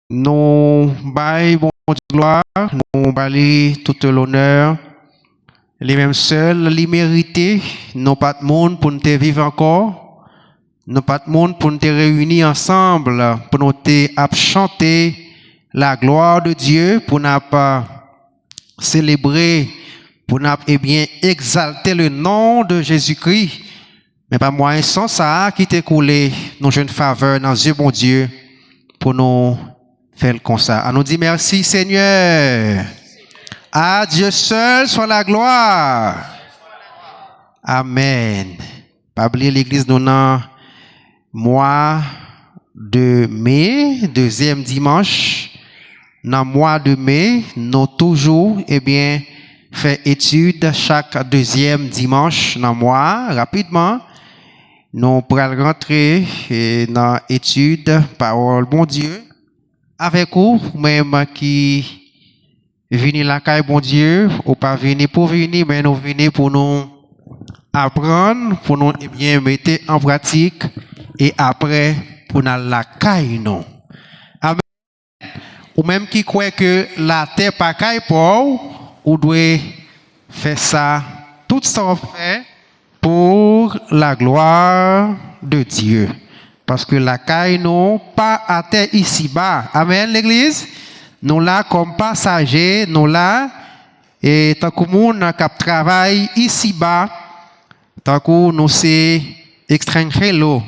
Nous baillons bon Dieu gloire, nous baillons tout l'honneur. Les mêmes seuls, les mérités, nous pas de monde pour nous vivre encore. Nous pas de monde pour nous réunir ensemble, pour nous chanter la gloire de Dieu, pour nous célébrer, pour nous exalter le nom de Jésus-Christ. Mais pas moyen sans ça qui t'est coulé, nos jeunes faveurs dans Dieu bon Dieu, pour nous faire comme ça. À nous dire merci Seigneur. À Dieu seul soit la gloire. Amen. Pas oublier l'église nous dans mois de mai, deuxième dimanche. Dans le mois de mai, nous toujours fait étude chaque deuxième dimanche dans le mois. Rapidement, nous pourrons rentrer dans l'étude parole bon Dieu avec vous, même qui venir la caille bon Dieu, ou pas venir pour venir, mais nous venir pour nous apprendre, pour nous mettre en pratique et après pour nous la caille nous. Amen. Ou même qui croit que la terre pas caille pour, ou doit faire ça, tout ça on fait pour la gloire de Dieu. Parce que la caille nous pas à terre ici-bas. Amen l'église. Nous là comme passagers, nous là et tant que monde qui travaille ici-bas, tant que nous c'est extranjero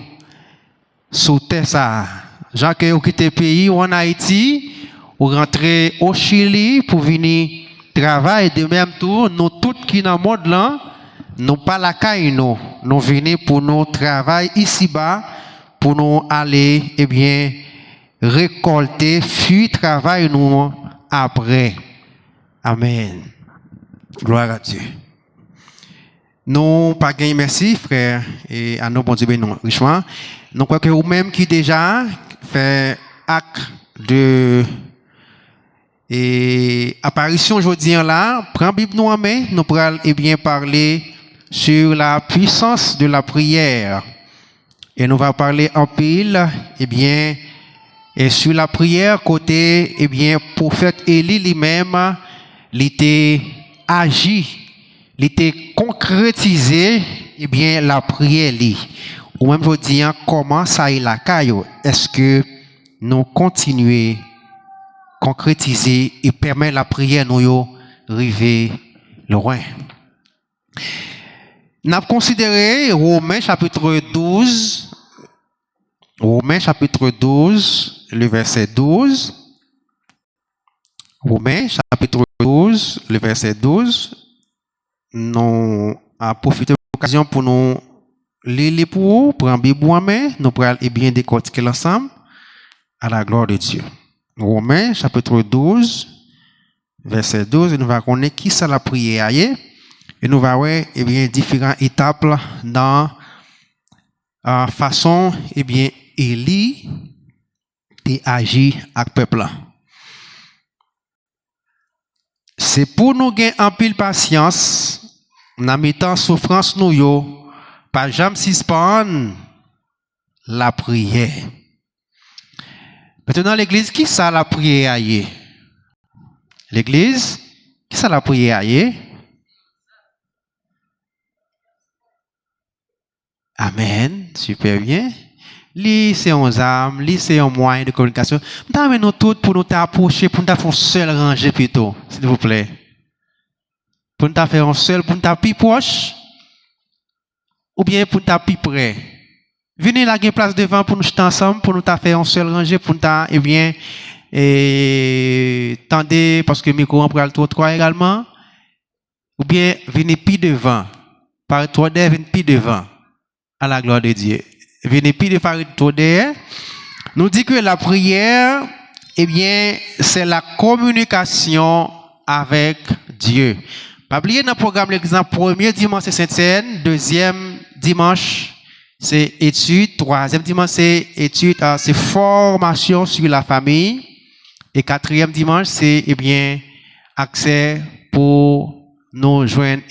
sous terre ça. Gens qui ont quitté le pays ou en Haïti, ou rentrer au Chili pour venir travailler de même tour, nous tous qui dans le monde là, nous pas la caille nous venons pour nous travailler ici-bas pour nous aller récolter, fuir travail nous après. Amen. Gloire à Dieu. Nous pas gagner merci frère et à nos bon Dieu non richement. Nous crois que vous-même qui déjà fait acte de apparition aujourd'hui là, prends Bible nous en main, nous pourrons parler sur la puissance de la prière. Et nous va parler en pile et sur la prière côté prophète Élie lui-même il était agi, il était concrétisé la prière li. Ou même je dis comment ça est la caillou. Est-ce que nous continuer concrétiser et permettre la prière nous arriver loin. Nous avons considéré Romains chapitre 12. Romains chapitre 12, le verset 12. Romains chapitre 12, le verset 12. Nous avons profité de l'occasion pour nous lire pour vous, prendre la Bible en main, nous pourrons bien décortiquer l'ensemble à la gloire de Dieu. Romains chapitre 12, verset 12, et nous allons connaître qui ça la prière et nous allons voir différentes étapes dans la façon Élie et agir avec le peuple. C'est pour nous gagner en pile patience, en mettant souffrance nous yo, pas jamais suspendre la prière. Maintenant l'église qui ça la prière aille? L'église qui ça la prière aille? Amen, super bien. Li c'est un arme, li c'est un moyen de communication. Nous nous tous pour nous approcher, pour nous faire un seul rangée plutôt, s'il vous plaît. Pour nous faire un seul, pour nous plus proche, ou bien pour nous plus près. Venez là, une place devant pour nous jeter ensemble, pour nous faire un seul rangée, pour nous tendez, parce que le micro on prend le trottoir également. Ou bien venez plus devant, par toi venez plus devant, à la gloire de Dieu. Venez plus de faire tout derrière. Nous dit que la prière, c'est la communication avec Dieu. Pas oublier dans le programme l'exemple, premier dimanche c'est Sainte-Seine, deuxième dimanche c'est étude, troisième dimanche c'est étude, c'est formation sur la famille, et quatrième dimanche c'est accès pour nous joindre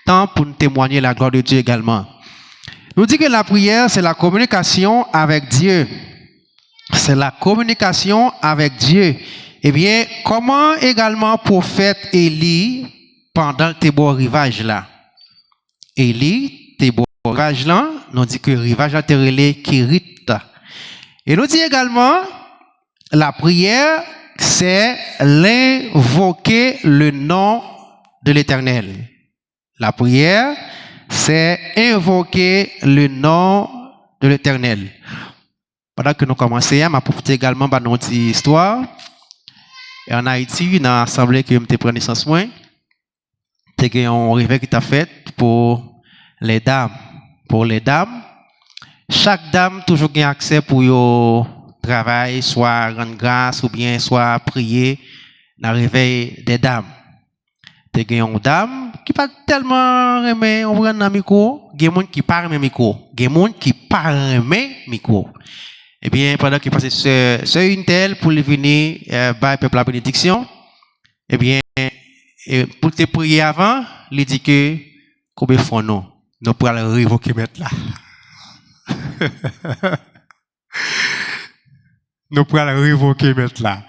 temps pour nous témoigner la gloire de Dieu également. Nous dit que la prière, c'est la communication avec Dieu. c'est la communication avec Dieu. Eh bien, comment également prophète Élie pendant tes beaux rivages là? Élie, tes beaux rivages là, nous dit que rivage là t'es relé Kérit. Et nous dit également, la prière, c'est l'invoquer le nom de l'Éternel. La prière, c'est invoquer le nom de l'Éternel. Pendant que nous commençons, je vais profiter également de notre histoire. Et en Haïti, dans l'assemblée que je pris naissance, c'est un réveil qui t'a fait pour les dames. Pour les dames, chaque dame toujours a accès pour yo travail, soit rendre grâce ou bien soit prier dans le réveil des dames. Te gen une dame qui pas tellement aimer on prend dans micro, gen monde qui pas aimer micro, gen monde qui pas aimer micro. Eh bien pendant qu'il passe ce une telle pour venir bailler peuple la bénédiction, eh bien pour te prier avant, il dit que combien font nous pour aller révoquer mettre là. Nous pour aller révoquer mettre là.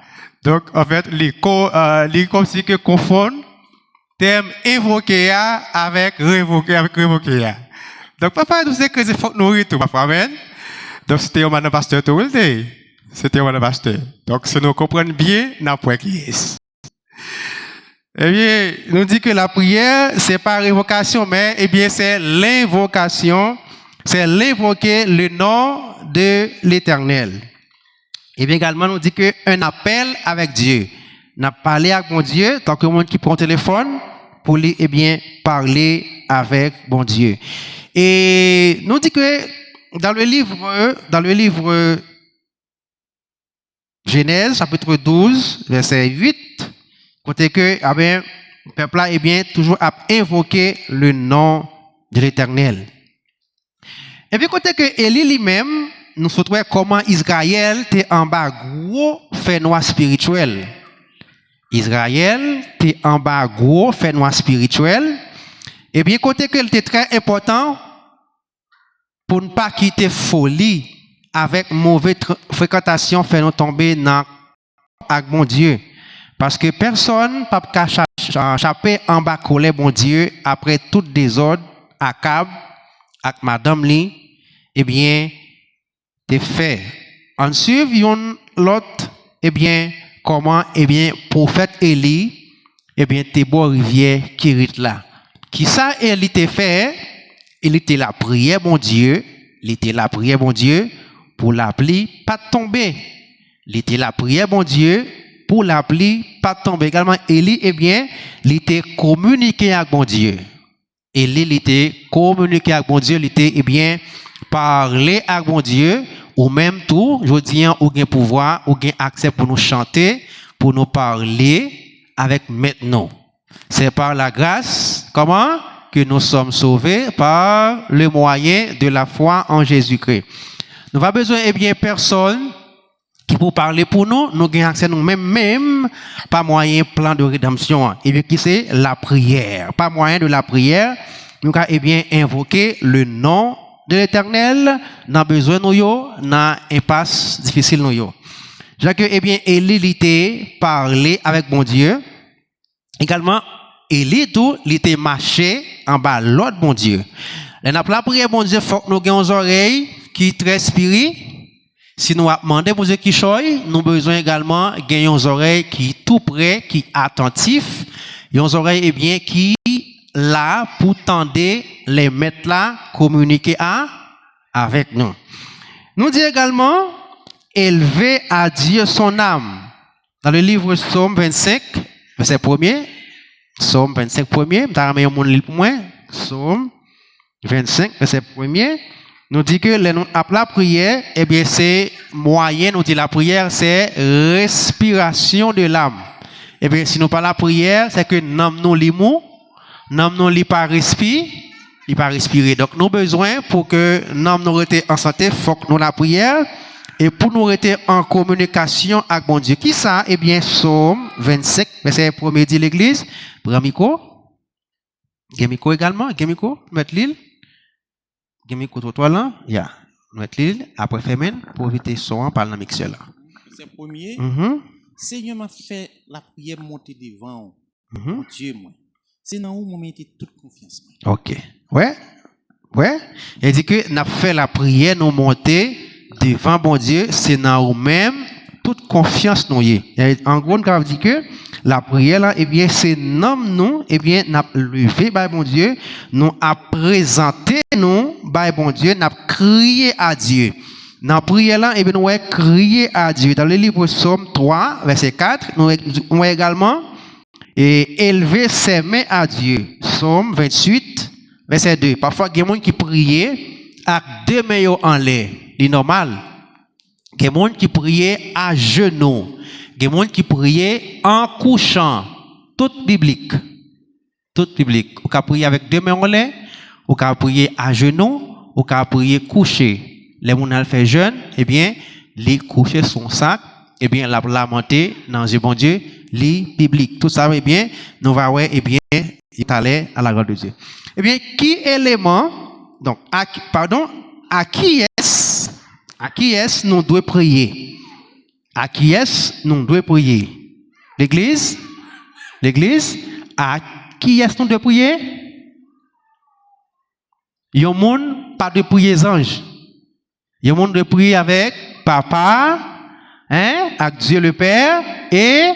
Donc en fait, les comme si que confondent terme invoquer avec révoquer. Donc papa nous sait que c'est faut nous tout papa amen. Donc c'était un madame pasteur tout le temps. C'était un madame pasteur. Donc si nous comprenons bien n'a point qui est. Eh bien, nous dit que la prière c'est pas révocation mais eh bien c'est l'invocation, c'est l'invoquer le nom de l'Éternel. Et bien également nous dit que un appel avec Dieu. N'a parlé avec mon Dieu, tant que monde qui prend le téléphone pour lui, eh bien, parler avec mon Dieu. Et nous dit que dans le livre Genèse, chapitre 12, verset 8, côté que, eh bien, le peuple là, eh bien, toujours a invoqué le nom de l'Éternel. Et puis, côté que Élie lui-même, nous se trouvons comment Israël était en bas gros fait noir spirituel. Israël était en bas gros fait noir spirituel. Et bien, côté que était très important pour ne pas quitter folie avec mauvaise fréquentation, fait nous tomber dans avec mon Dieu. Parce que personne ne peut échapper en bas colère mon Dieu après tout désordre, Akab, avec madame li, eh bien, t'es fait. En suivant l'autre, eh bien, comment, eh bien, prophète Élie, eh bien, t'es beau rivière qui rit là. Qui ça, Élie t'est fait? Il était la prière, mon Dieu. Il était la prière, mon Dieu, pour la pluie pas tomber. Il était la prière, mon Dieu, pour la pluie pas tomber. Également, Élie, eh bien, il était communiqué avec mon Dieu. Élie, il était communiqué avec mon Dieu. Il était, eh bien, parler avec mon Dieu. Ou même tout, je dis, ou gain pouvoir, ou gain accès pour nous chanter, pour nous parler avec maintenant. C'est par la grâce, comment? Que nous sommes sauvés par le moyen de la foi en Jésus-Christ. Nous n'avons besoin, eh bien, personne qui pour parler pour nous, nous gagnons accès nous-mêmes, pas moyen plan de rédemption. Et bien, qui c'est? La prière. Pas moyen de la prière, nous avons, eh bien, invoquer le nom de l'Éternel, n'a besoin nous yo, n'a impasse difficile nous yo. Jacques, eh bien, Élie était parlé avec mon Dieu. Également, Élie tout, il était marché en bas l'autre bon Dieu. Et n'a pas prière bon Dieu, faut que nous ayons des oreilles qui très spirit. Si nous demandons bon Dieu qui choye, nous besoin également gagner des oreilles qui tout près, qui attentifs, des oreilles eh bien qui là pour tendre les mettre là communiquer avec nous. Nous dit également élever à Dieu son âme. Dans le livre Psaume 25 verset 1er, Psaume 25 1er, t'as ramené mon livre pour moi, Psaume 25 verset 1er, nous dit que la prière, eh bien c'est moyen, nous dit la prière c'est respiration de l'âme. Eh bien si nous parlons de la prière, c'est que nous limou, nous li pas respirer, il pas respirer. Donc nous besoin pour que nous rester en santé, faut que nous la prière et pour nous rester en communication avec mon Dieu. Qui ça? Eh bien Psaume 25 verset 1er dit l'église, Bramico, Gemiko également, Gemiko, mettre l'île. Gemiko toi là, ya. Notre l'île, après Femen, pour éviter son par le mixeur là. C'est premier. Seigneur m'a fait la prière monter devant. Mon Dieu, moi. C'est dans où moi mettez toute confiance. Ok. Ouais. Ouais. Il dit que n'a fait la prière nous monter devant bon Dieu, c'est dans nous-mêmes toute confiance nous y. En gros, on dit que la prière là, eh bien, c'est nous, eh bien, n'a levé par bon Dieu, nous a présenté nous, par bon Dieu, n'a crié à Dieu. Dans la prière là, eh bien, nous avons crié à Dieu. Dans le livre Psaume 3, verset 4, nous avons également élevé ses mains à Dieu. Psaume 28, verset 2. Parfois, il y a des gens qui prient avec deux mains en l'air. C'est normal. Il y a des gens qui prient à genoux. Il y a des gens qui prient en couchant. Tout biblique. Tout biblique. Vous pouvez prier avec deux mains en l'air. Vous pouvez prier à genoux. Vous pouvez prier couché. Les gens qui font jeûne, eh bien, les coucher son sac, eh bien, la monter dans le bon Dieu, les biblique. Tout ça, eh bien, nous va voir, eh bien, il est allé à la gloire de Dieu. Eh bien, qui élément, donc, à qui est-ce nous devons prier? À qui est-ce nous devons prier? L'église? L'église? À qui est-ce nous devons prier? Il y a un monde, pas de prier les anges. Il y a un monde de prier avec papa, avec Dieu le Père et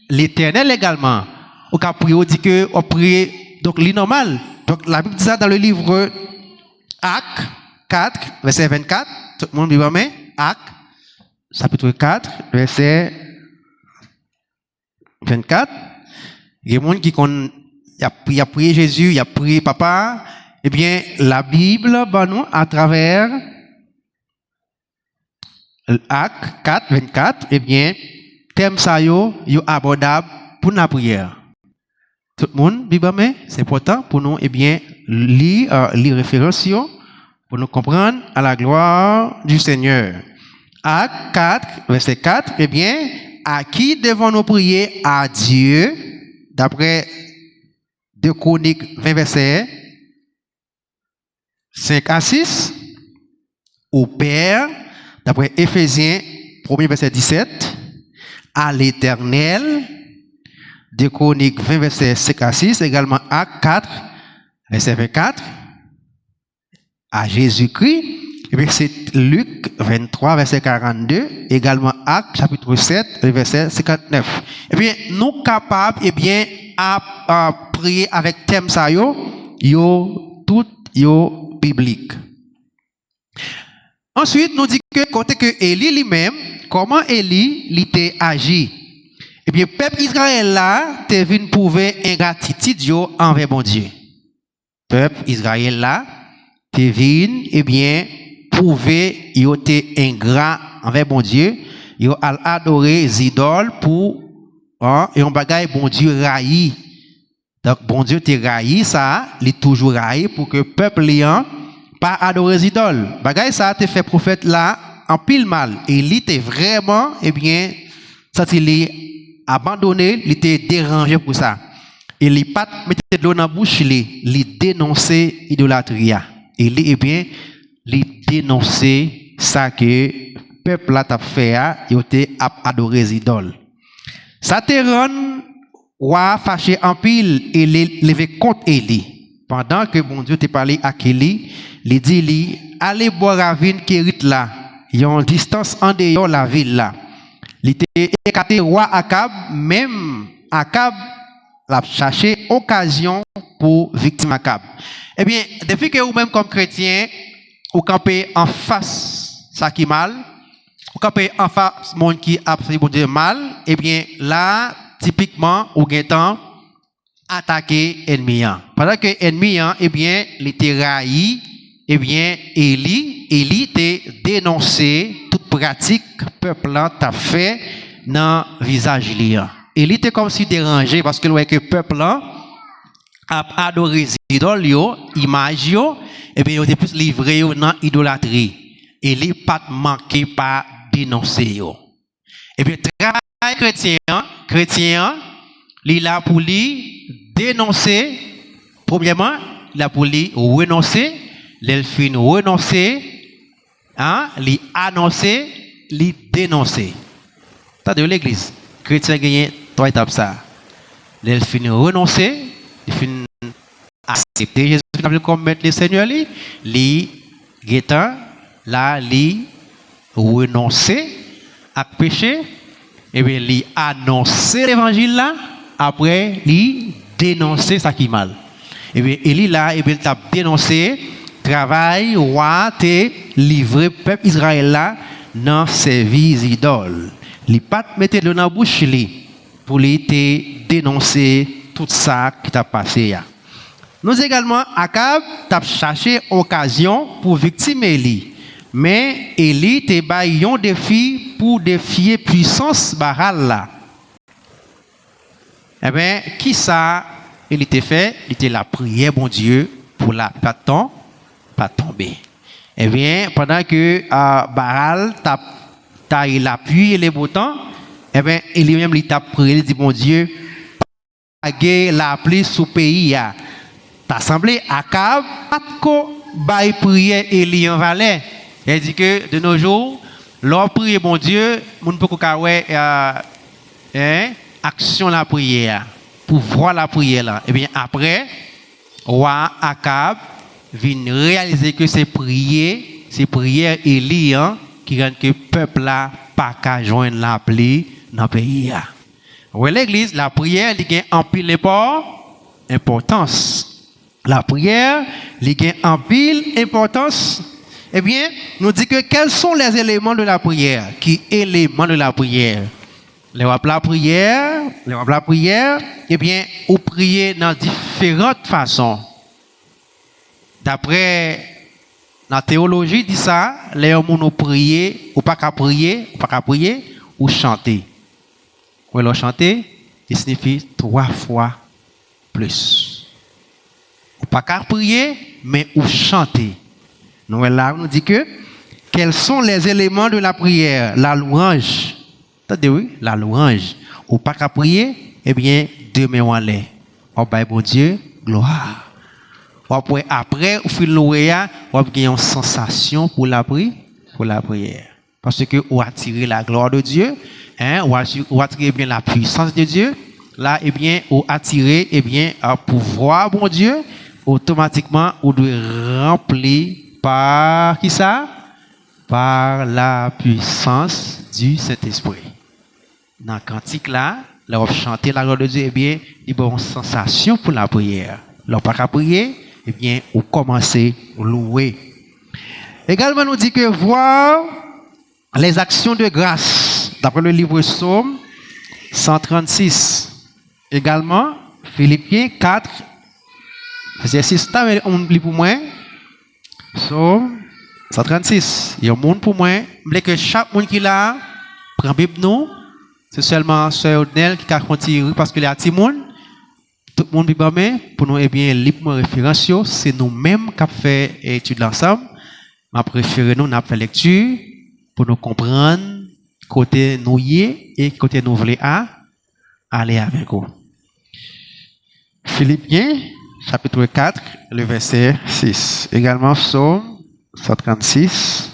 l'Éternel également. Au cas où on dit que on prie, donc l'inormal. Donc la Bible dit ça dans le livre Actes 4, verset 24. Tout le monde dit amen. Actes, chapitre 4, verset 24. Il y a des gens qui a prié Jésus, il a prié papa. Eh bien, la Bible, nous, à travers Actes 4, 24, eh bien, thème ça yo abordable pour la prière. Tout le monde, Bible, c'est important pour nous, eh bien, lire les références pour nous comprendre à la gloire du Seigneur. Actes 4, verset 4, eh bien, à qui devons-nous prier? À Dieu, d'après 2 Chroniques 20, verset 5 à 6, au Père, d'après Éphésiens 1er verset 17, à l'Éternel, 2 Chroniques 20 verset 5 à 6, également Actes 4 verset 24, à Jésus-Christ, et bien c'est Luc 23 verset 42, également Actes chapitre 7 verset 59. Et bien nous capables et bien à prier avec thème ça tout biblique. Ensuite, nous dit que côté que Élie lui-même, comment Élie l'était agi. Eh bien, peuple Israël là, t'es venu prouver ingratitude envers bon Dieu. Peuple Israël là, t'es venu, eh bien, prouver yo t'es ingrat envers bon Dieu. Yo a adoré les idoles pour et on bagaille bon Dieu raï. Donc, bon Dieu t'es raï ça, il est toujours raï pour que peuple liant pas adorer les idoles. Bagaille ça te fait prophète là en pile mal. Et il était vraiment, eh bien, ça il est abandonné, il était dérangé pour ça. Et il pas mettre de l'eau dans la bouche, il dénonçait l'idolâtrie. Et il, eh bien, il dénonçait ça que peuple là t'a fait, il était adorer les idoles. Ça te rend roi fâché en pile et levé contre Élie. Pendant que bon Dieu t'a parlé à Élie, il dit allez boire la vigne Kérit là. Il y a une distance en dehors de la ville là. Il était écarté roi Akab, même Akab l'a cherché occasion pour victime Akab. Eh bien, depuis que vous-même comme chrétien, vous campez en face ça qui mal, vous campez en face monde qui a fait mal, eh bien là typiquement au temps attaquer ennemi. Pendant que ennemi eh bien il était raï, eh bien Élie était dénoncé toute pratique peuple là t'a fait dans visage liant. Élie était comme si dérangé parce que le peuple là a adoré les idoles images et bien il était plus livré dans idolâtrie. Élie pas manqué pas dénoncer et bien travail chrétien il là pour lui dénoncer premièrement il a pour lui renoncer l'elfine renoncer hein, li annoncer, li dénoncer. C'est-à-dire l'église, chrétien gagne trois étapes ça. Il finit renoncer, il finit accepter Jésus comme maître le Seigneur, li guetant là li renoncer à péché, et bien li annoncer l'évangile là, après li dénoncer ça qui mal. Et bien Élie là, et bien t'a dénoncé travail roi te livré peuple Israël là dans service idole. Li pas mettre le dans bouche li pour li te dénoncer tout ça qui t'a passé là. Nous également Akab t'a cherché occasion pour victimer Élie. Mais Élie te baillé un défi pour défier puissance Baal là. Eh bien, qui ça il était fait? Il était la prière, bon Dieu, pour la pas tomber. Eh bien, pendant que Baal t'a l'appui et les beaux temps, eh bien, il lui-même il t'a prié, il dit bon Dieu, pas la pluie sous pays a. T'as semblé Akab, pas ko bail prière Élie en Valais. Il dit que de nos jours, l'on prie bon Dieu, moun peut ka ouais action la prière pour voir la prière là. Et bien après, roi Akab vient réaliser que c'est prière Élie qui rend que peuple là pas qu'à joindre la pluie dans le pays. Ouais, l'église, la prière, il y a en pile importance. La prière, il y a en pile importance. Eh bien, nous dit que quels sont les éléments de la prière? Qui éléments de la prière? La prière, eh bien, vous priez dans différentes façons. D'après la théologie, dit ça, les hommes nous prier, ou pas qu'à prier, ou chanter. Ou alors chanter, il signifie 3 fois plus. Ou pas qu'à prier, mais ou chanter. Nous là, on nous dit que quels sont les éléments de la prière? La louange. Attendez, oui, la louange. Ou pas qu'à prier, eh bien, demain on l'est. Oh, bah, bon Dieu, gloire. Après, au fil de l'ouéa, on a une sensation pour la prière. Parce que on attire la gloire de Dieu, hein, on attire bien la puissance de Dieu. Là, eh bien, on attire, eh bien, un pouvoir, bon Dieu, automatiquement, on doit remplir par qui ça? Par la puissance du Saint-Esprit. Dans le cantique là, on chanter la gloire de Dieu, eh bien, il y a une sensation pour la prière. Là, pas qu'à prier, eh bien, on commence à louer. Également, nous dit que voir les actions de grâce, d'après le livre Psaume 136. Également, Philippiens 4, verset 6. On lit pour moi. Psaume 136. Il y a un monde pour moi. Je veux que chaque monde qui l'a, prend Bible nous. C'est seulement Sœur Odnel qui a continué parce qu'il y a petit monde. Tout le monde bible pour nous, eh bien, libre référence, c'est nous-mêmes qui avons fait étude ensemble. Ma préférée, nous, avons fait lecture pour nous comprendre côté nous y est et côté nous voulons aller avec vous. Philippiens, chapitre 4, le verset 6. Également, Psaume 136.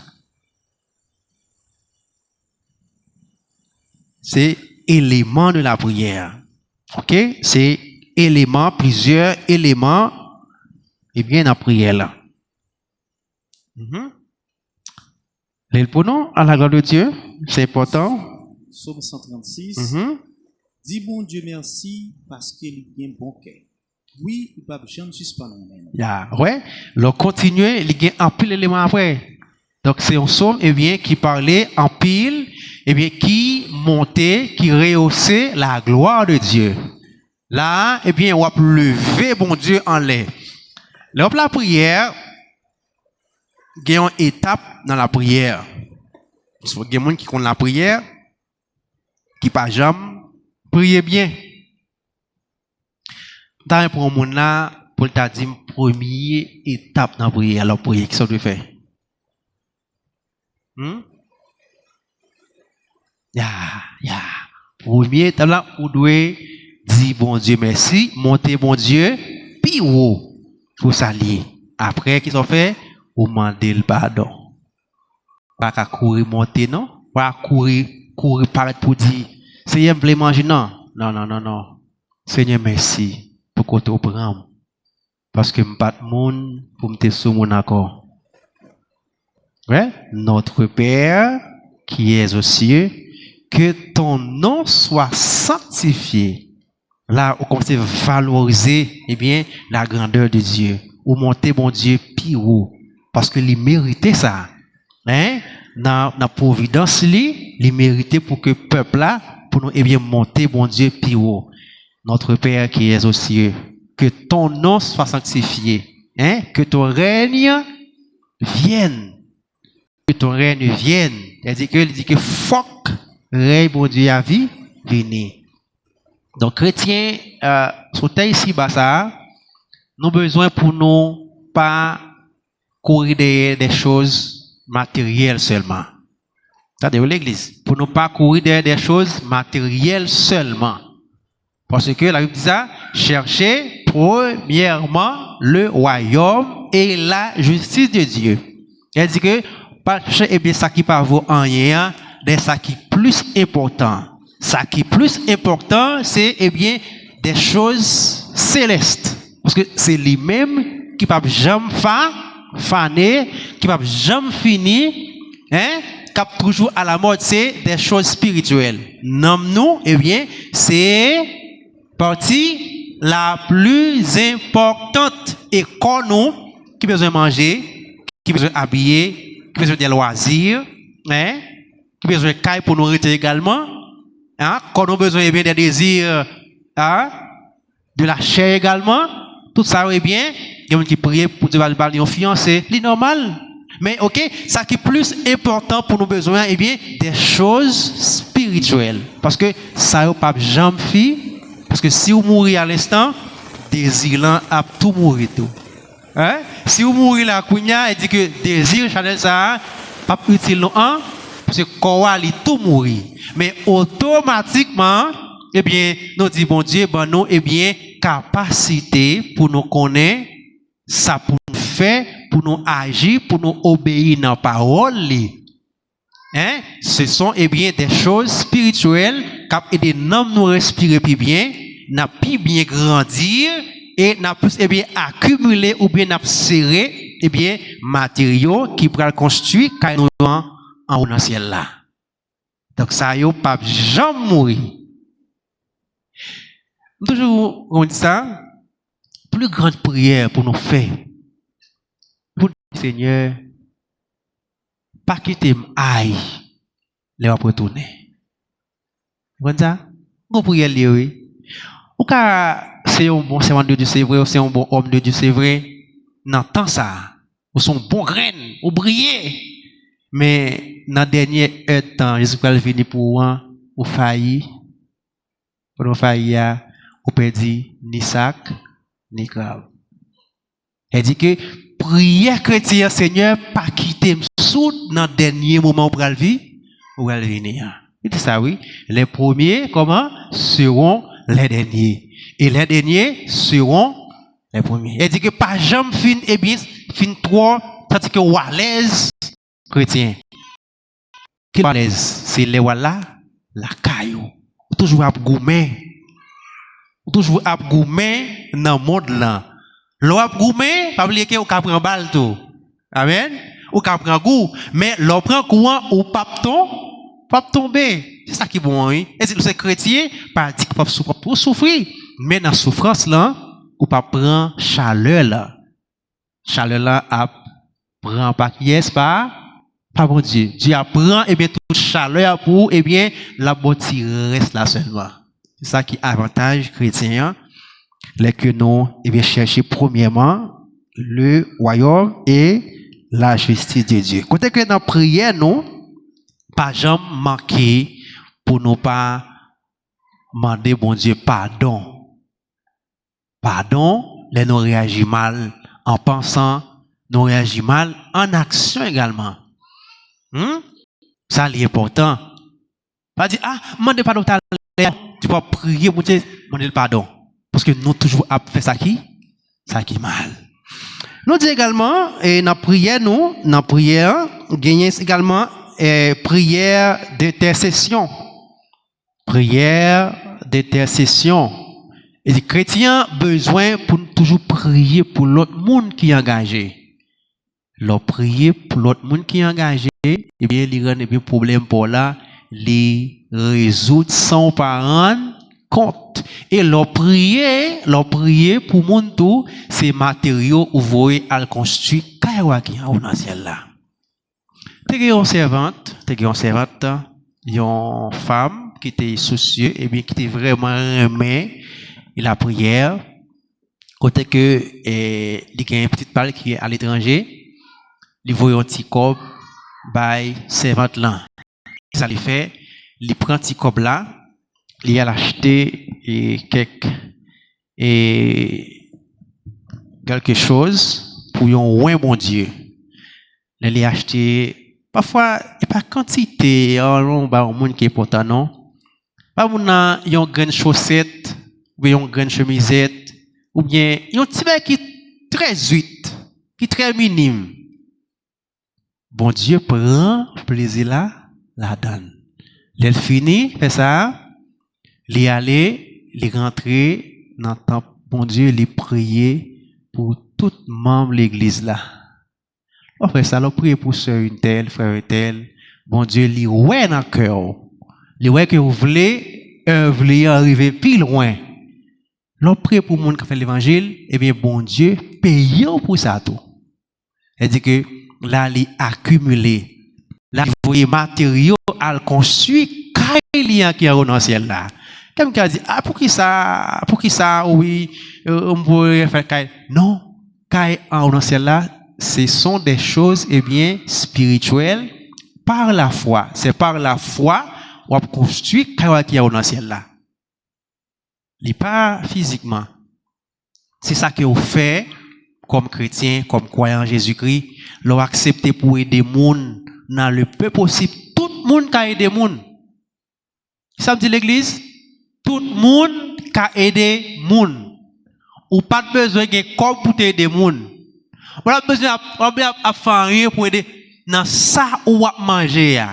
C'est élément de la prière. Ok? C'est plusieurs éléments, et bien, dans la prière là. Les pronoms à la gloire de Dieu, c'est important. Psaume 136. Dis bon Dieu merci parce qu'il est un bon cœur. Oui, il ne peut pas jamais suspendre. Ouais, le continuer, il y a un pile élément après. Donc c'est un psaume qui parlait en pile, qui montait, qui rehaussait la gloire de Dieu. Là, on va lever bon Dieu en l'air. Là, la prière, il y a une étape dans la prière. Il y a des gens qui connaissent la prière, qui ne peuvent jamais prier bien. Dans pour un monde là, pour te dire première étape dans la prière, alors prière, qu'est-ce que tu fais? Première étape là, vous devez dire bon Dieu merci, monter bon Dieu, puis vous s'allier. Après, qu'est-ce qu'on fait? Vous demandez le pardon. Pas qu'à courir monter, non? Pas courir paraître pour dire, Seigneur, je veux manger, non. Non. Seigneur, merci pour que tu prennes. Parce que je ne pas de monde pour me sous mon accord. Ouais? Notre Père, qui es aux cieux, que ton nom soit sanctifié. Là, on commence à valoriser, eh bien, la grandeur de Dieu. Ou monter, bon Dieu, plus haut. Parce que il méritait ça. Hein? Dans la providence, il méritait pour que le peuple là, pour nous, eh bien, monter, bon Dieu, plus haut. Notre Père qui es aux cieux, que ton nom soit sanctifié. Hein? Que ton règne vienne. Que ton règne vienne. Il dit que fuck, règne, bon Dieu, à vie, venez. Donc, chrétiens, sur ici, ça, nous avons besoin pour nous pas courir des choses matérielles seulement. C'est-à-dire l'église, pour nous pas courir des choses matérielles seulement. Parce que la Bible dit ça, cherchez premièrement le royaume et la justice de Dieu. Elle dit que, pas chercher, eh bien, ça qui pas vaut rien, des ça qui est plus important. Ça qui est plus important, c'est, eh bien, des choses célestes. Parce que c'est lui-même qui ne peut jamais faner, qui ne peut jamais finir, hein, qui est toujours à la mode, c'est des choses spirituelles. Nomme-nous, eh bien, c'est partie la plus importante. Et quand nous, qui besoin manger, qui besoin habiller, qui besoin des loisirs, hein, qui besoin de caille pour nous retirer également, hein, quand nous besoin eh bien, des désirs, hein, de la chair également, tout ça, eh bien, il y a des gens qui prient pour Dieu parler en fiancé, c'est normal. Mais, ok, ça qui est plus important pour nos besoins, eh bien, des choses spirituelles. Parce que ça n'a pas jamais fait. Parce que si vous mourrez à l'instant, désir a tout mourir tout. Hein? Si vous mourrez là, il dit que désir, Chanel, ça, pas utile non, parce que quoi, il tout mourir. Mais automatiquement, eh bien, nous dit bon Dieu, ben nous, eh bien, capacité pour nous connaître, ça pour nous faire, pour nous agir, pour nous obéir dans la parole. Hein? Ce sont, eh bien, des choses spirituelles qui aident nous respirer plus bien, n'a plus bien grandir, et n'a plus, eh bien, accumuler ou bien n'a serrer, eh bien, matériaux qui pourraient construire quand nous en haut dans le ciel là. Donc, ça, yo, pas jamais mourir. Toujours, on dit ça, plus grande prière pour nous faire. Pour le Seigneur, pas quitter aïe, les va retourner. Vous comprenez ça? Vous priez oui. Ou car c'est un bon servant de Dieu, c'est vrai, ou c'est un bon homme de Dieu, c'est vrai. N'entend ça. Ou sont bons graines, ou briller. Mais dans le dernier temps, Jésus-Christ est venu pour ou faillir. Pour nous faillir, ou perdre ni sac, ni grave. Elle dit que prière chrétienne, Seigneur, pas quitter sous dans le dernier moment pour la vie, ou va venir. Il dit ça, oui. Les premiers, comment, seront les derniers. Et les derniers seront les premiers. Elle dit que pas jamais fin, eh bien, fin trop, tandis que walaise chrétien. Quel walaise? C'est les wala, la caillou. Toujours à goumer. Toujours à goumer dans le monde là. L'on a goumé, pas oublier qu'on prend balle tout. Amen. Ou qu'on prend goût, mais l'on prend courant ou pas tomber. C'est ça qui est bon, oui. Et si c'est chrétien, pas dit qu'on peut souffrir, mais dans la souffrance là, ou pas prend chaleur là. Chaleur là prend pas qui est pas bon Dieu. Dieu apprend et bien toute chaleur pour et bien la beauté reste là seulement. C'est ça qui est avantage chrétien. Les que nous, eh bien, chercher premièrement le royaume et la justice de Dieu. Côté que dans la prière, nous, pas jamais manquer pour nous pas demander, bon Dieu, pardon. Pardon, les nous réagissons mal en pensant, nous réagissons mal en action également. Ça, c'est important. Pas dire, demandez pardon, tu vas prier, bon Dieu, demander le pardon. Parce que nous toujours à faire ça qui mal. Nous disons également, et dans la prière, gagner également prière d'intercession. Prière d'intercession. Et les chrétiens ont besoin pour toujours prier pour l'autre monde qui est engagé. Leur prier pour l'autre monde qui est engagé, et bien, il rend des problèmes pour là, les résoudre sans parents compte. Et leur prier pour monde tout, c'est matériaux où vous voyez à le construire, qui est dans le ciel là. T'es une servante, une femme qui était soucieuse, et bien, qui était vraiment aimée, et la prière, côté que, il y a une petite balle qui est à l'étranger, il voit un petit cob, by servante là. Ça lui fait, il prend un petit cob là, il a acheté quelque chose pour un bon Dieu. Il a acheté, parfois, il n'y a pas quantité, un monde qui est important, non? Pas il y a une grande chaussette, ou bien une grande chemisette, ou bien, il y a un petit bain qui est très vite, qui est très minime. Bon Dieu prend plaisir là, la donne. Il finit, fait ça, il aller, il rentrer dans le temple. Bon Dieu, il prier pour tout membre de l'église là. Après ça, il prie pour sœur une telle, frère une telle. Bon Dieu, il ouais dans le cœur. Il ouais que vous voulez arriver plus loin. L'on prie pour le monde qui fait l'évangile, eh bien, bon Dieu, payons pour ça tout. C'est-à-dire que là, il accumulé. Là, il faut les matériaux à construire, il y a qui est dans le ciel là. Quelqu'un dit, ah, pour qui ça, oui, on pourrait faire caille. Non, caille en dans le ciel là, ce sont des choses, eh bien, spirituelles par la foi. C'est par la foi qu'on construit caille qui est dans le ciel là. Il n'est pas physiquement. C'est ça que vous faites comme chrétien, comme croyant en Jésus-Christ. L'on accepte pour aider les gens dans le peu possible. Tout le monde qui a aidé les gens. Ça me dit l'église? Tout le monde qui a aidé les gens. Ou pas besoin de corps pour aider les gens. On a besoin de faire rien pour aider. Dans ça où on manger.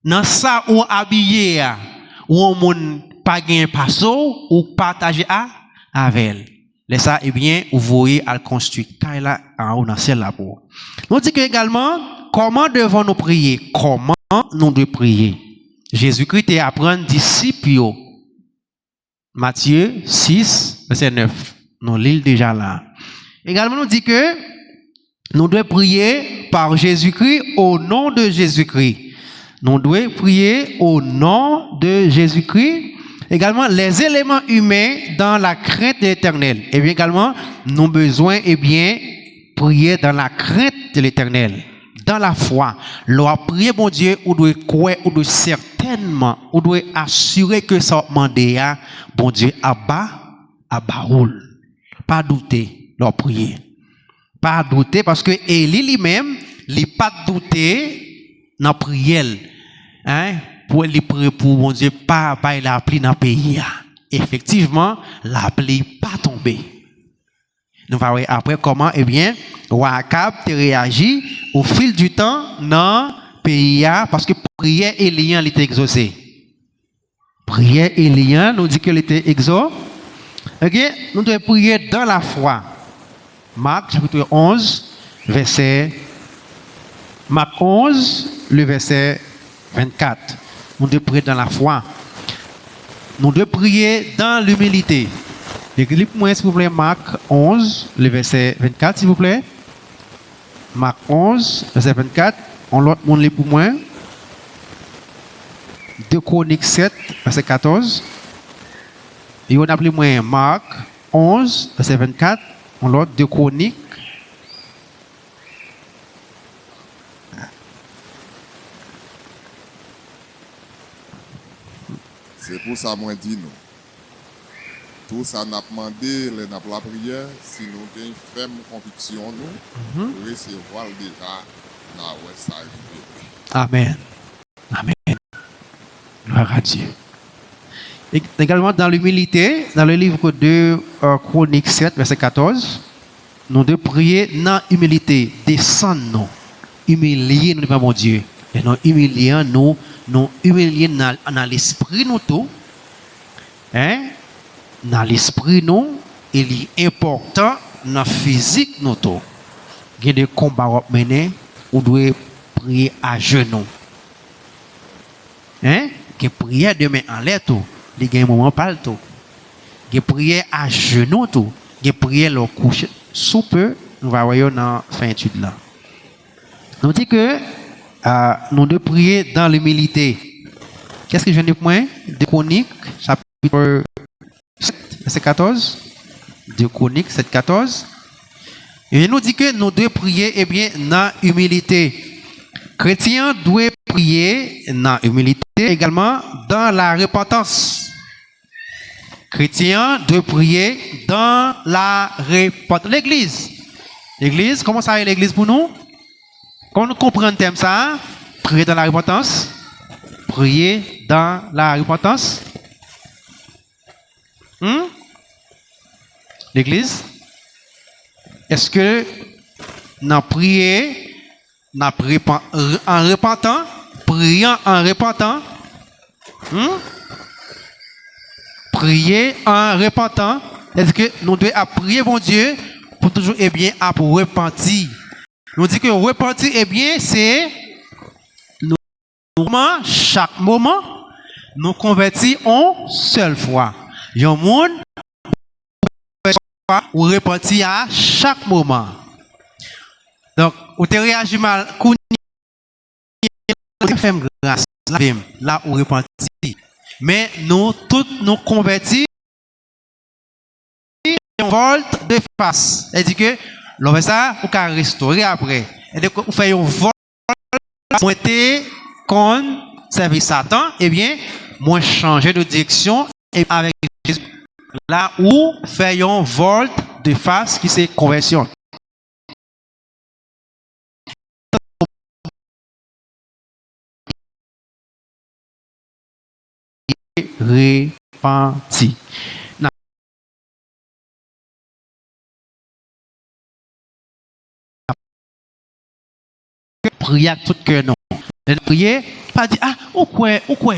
Dans ça où on habiller. Où on pas gagner passo ou partager avec elle. Laissez ça, eh bien, vous voyez à le construire. Là, en haut dans le ciel là pour. Nous dit que également, comment devons-nous prier? Comment nous devons prier? Jésus-Christ est apprendre disciples. Matthieu 6, verset 9. Nous lisons déjà là. Également, nous dit que nous devons prier par Jésus-Christ au nom de Jésus-Christ. Nous devons prier au nom de Jésus-Christ. Également, les éléments humains dans la crainte de l'Éternel. Et bien également, nous avons besoin, eh bien, prier dans la crainte de l'Éternel. Dans la foi. L'on prier, bon Dieu, on doit croire, on doit certainement, on doit assurer que ça demandé, bon Dieu, abaoul. Pas douter, l'on prier. Pas douter, parce que Élie lui-même, il n'a pas douté dans la prière. Hein? Pour les prier pour mon Dieu, pas la pluie dans le pays. Effectivement, la pluie pas tombée. Nous allons voir après comment, eh bien, roi Akab réagit au fil du temps dans le pays parce que prière Élian était exaucée. Prière Élian nous dit qu'elle était exaucée. Ok, nous devons prier dans la foi. Marc chapitre 11, verset. Marc 11, le verset 24. Nous devons prier dans la foi. Nous devons prier dans l'humilité. Écrivez-moi, s'il vous plaît, Marc 11, le verset 24, s'il vous plaît. Marc 11, verset 24. On l'autre monde pour moi. 2 Chroniques 7, verset 14. Et on appelle moi Marc 11, verset 24. On l'autre 2 Chroniques. C'est pour ça que moi dis nous. Tout ça n'a pas demandé la prière, si nous avons une ferme conviction, nous recevoir déjà dans le Amen. Amen. Gloire à Dieu. Et également dans l'humilité, dans le livre de Chroniques 7, verset 14, nous devons prier dans l'humilité. Descendons. humilier nous devant mon Dieu. Et nous humilier, nous humilier dans l'esprit nous tout. Hein? Dans l'esprit nous, il est important dans le physique nous tout. Il y a des combats à mener, on doit prier à genoux. Hein? Que prière de main en l'air tout, il y a un moment pas le tout. Que prière à genoux tout, que prière le coucher sous peu, nous va voir dans la fin étude là. Nous dit que nous devons prier dans l'humilité. Qu'est-ce que je dis point? De Chroniques, chapitre 7, verset 14. De Chroniques 7, 14. Et il nous dit que nous devons prier dans l'humilité. Chrétiens doivent prier dans l'humilité, également dans la repentance. Chrétiens doivent prier dans la repentance. L'église, comment ça est l'église pour nous? Quand nous comprenons le thème ça, prier dans la repentance. Prier dans la repentance. L'église, est-ce que nous prions en repentant, priant en repentant, prier en repentant, est-ce que nous devons prier bon Dieu pour toujours à pour repentir? Nous dit que repentir c'est chaque moment nous convertir en seule fois. Il y a un monde ou repentir à chaque moment. Donc, vous te réagissez mal, vous faites grâce là où repentir. Mais nous tous nous convertis en volte de face. C'est-à-dire que l'on fait ça, vous pouvez restaurer après. Et donc, vous faites un volte, vous êtes contre service Satan, moi changer de direction et avec Jésus. Là où fait un volte de face qui c'est conversion. Repenti. Prier à tout cœur non. Prier pas dire ou quoi vrai